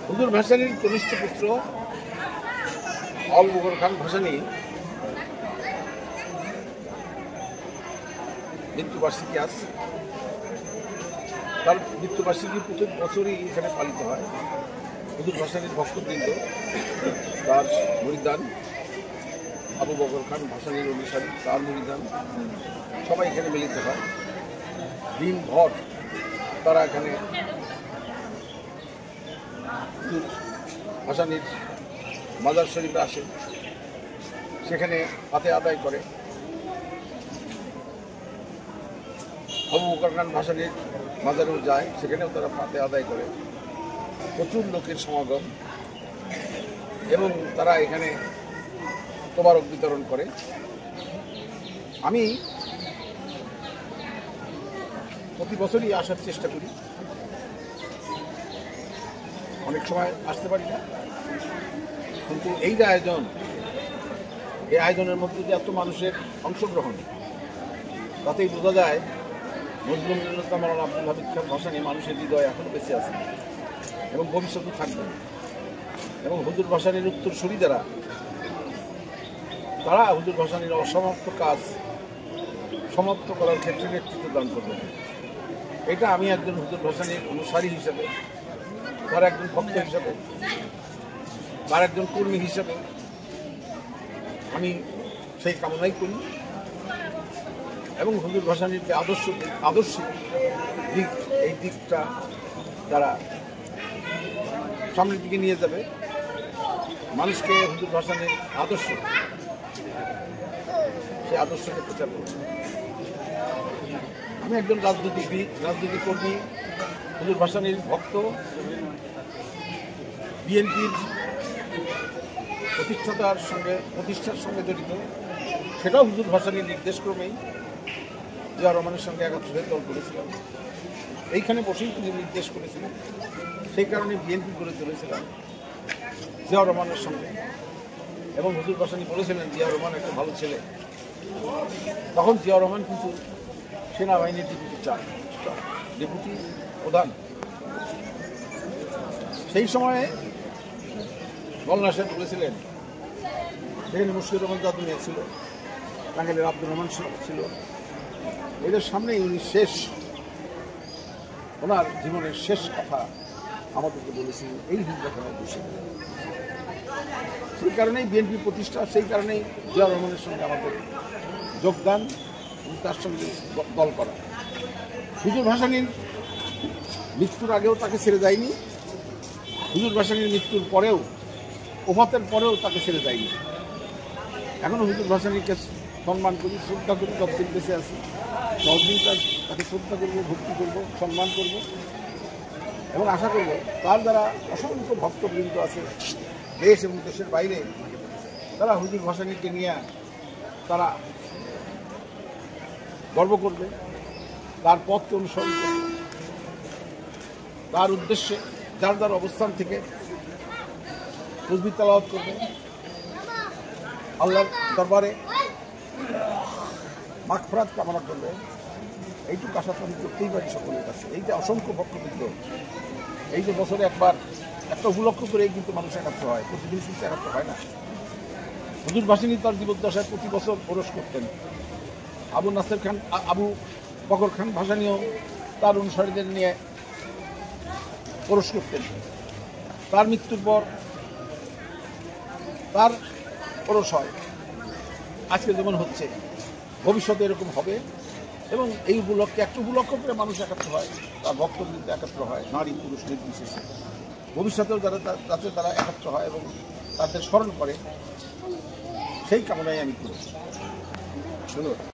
হুজুর ভাসানীর কনিষ্ঠ পুত্র আবু বকর খান ভাসানী মৃত্যুবার্ষিকী আজ। তার মৃত্যুবার্ষিকী প্রত্যেক বছরই এখানে পালিত হয়। হুজুর ভাসানীর ভক্তবৃন্দ, তার মুরিদান, আবু বকর খান ভাসানীর অনুসারী, তার মুরিদান সবাই এখানে মিলিত হয়। দিনভর তারা এখানে হুজুর ভাসানীর মাজার শরীফে আসে, সেখানে হাতে আদায় করে। আবু বকর খান ভাসানীর মাজারেও যায়, সেখানেও তারা হাতে আদায় করে। প্রচুর লোকের সমাগম এবং তারা এখানে তোবারক বিতরণ করে। আমি প্রতি বছরই আসার চেষ্টা করি, অনেক সময় আসতে পারি না, কিন্তু এই যে আয়োজন, এই আয়োজনের মধ্যে যে এত মানুষের অংশগ্রহণ, তাতেই বোঝা যায় মজলুম নেতা মাওলানা আব্দুল হামিদ খান ভাসানী মানুষের হৃদয় এখনো বেঁচে আছে এবং ভবিষ্যতে থাকবে। এবং হুজুর ভাসানীর উত্তরসূরি যারা, তারা হুজুর ভাসানীর অসমাপ্ত কাজ সমাপ্ত করার ক্ষেত্রে নেতৃত্ব দান করবেন। এটা আমি একজন হুজুর ভাসানীর অনুসারী হিসেবে, তার একজন ভক্ত হিসেবে, তার একজন কর্মী হিসেবে আমি সেই কামনাই করি। এবং হুজুর ভাসানীর যে আদর্শিক দিক, এই দিকটা তারা সামনের দিকে নিয়ে যাবে, মানুষকে হুজুর ভাসানীর আদর্শ, সেই আদর্শকে প্রচার করবে। আমি একজন রাজনীতিবিদ, রাজনীতি কর্মী, হুজুর ভাসানীর ভক্ত, বিএনপির প্রতিষ্ঠার সঙ্গে জড়িত, সেটাও হুজুর ভাসানীর নির্দেশক্রমেই জিয়া রহমানের সঙ্গে একত্রে দল করেছিলাম। এইখানে বসেই তিনি নির্দেশ করেছিলেন, সেই কারণে বিএনপি করে চলেছিলাম জিয়া রহমানের সঙ্গে। এবং হুজুর ভাসানী বলেছিলেন জিয়া রহমান একটা ভালো ছেলে। তখন জিয়া রহমান কিন্তু সেনাবাহিনীর ডেপুটি প্রধান। সেই সময়ে মওলানা সাহেব বলেছিলেন, সেখানে মুশফিকুর রহমান দাদুমিয়া ছিল, টাঙ্গাইলের আব্দুর রহমান ছিল, এদের সামনেই উনি ওনার জীবনের শেষ কথা আমাদেরকে বলেছিলেন, এই হিন্দুখানায় বসে। সেই কারণেই বিএনপি প্রতিষ্ঠা, সেই কারণেই জিয়া রহমানের সঙ্গে আমাদের যোগদান এবং তার সঙ্গে দল করা। হুজুর ভাসানীর মৃত্যুর আগেও তাকে ছেড়ে যায়নি, হুজুর ভাসানীর মৃত্যুর পরেও, ওফাতের পরেও তাকে ছেড়ে যায়নি। এখনও হুজুর ভাসানীকে সম্মান করি, শ্রদ্ধা করি, যতদিন বেঁচে আছি ততদিন তাকে শ্রদ্ধা করবো, ভক্তি করবো, সম্মান করব এবং আশা করব তার দ্বারা অসংখ্য ভক্তবৃন্দ আছে দেশ এবং দেশের বাইরে, তারা হুজুর ভাসানীকে নিয়ে তারা গর্ব করবে, তার পথকে অনুসরণ করবে, তার উদ্দেশ্যে যার যার অবস্থান থেকে তাসবিহ তেলাওয়াত করবে, আল্লাহর দরবারে মাগফিরাত কামনা করবে। এইটুকু আশা তো আমি করতেই পারি সকলের কাছে। এই যে অসংখ্য ভক্তবৃন্দ, এই যে বছরে একবার একটা উপলক্ষ করেই কিন্তু মানুষ একাত্র হয়, প্রতিদিন কিন্তু একাত্র হয় না। হুজুর ভাসানী তার জীবদ্দশায় প্রতি বছর ওরস করতেন। আবু বকর খান ভাসানীও তার অনুসারীদের নিয়ে ওরস করতেন। তার মৃত্যুর পর তার ওরস হয়, আজকে যেমন হচ্ছে, ভবিষ্যতে এরকম হবে। এবং এই উপলক্ষে একটা উপলক্ষ করে মানুষ একাত্র হয়, তার ভক্তবৃন্দ একাত্র হয়, নারী পুরুষ নির্বিশেষে। ভবিষ্যতেও যাতে তারা একাত্র হয় এবং তাদের স্মরণ করে, সেই কামনাই আমি করি। ধন্যবাদ।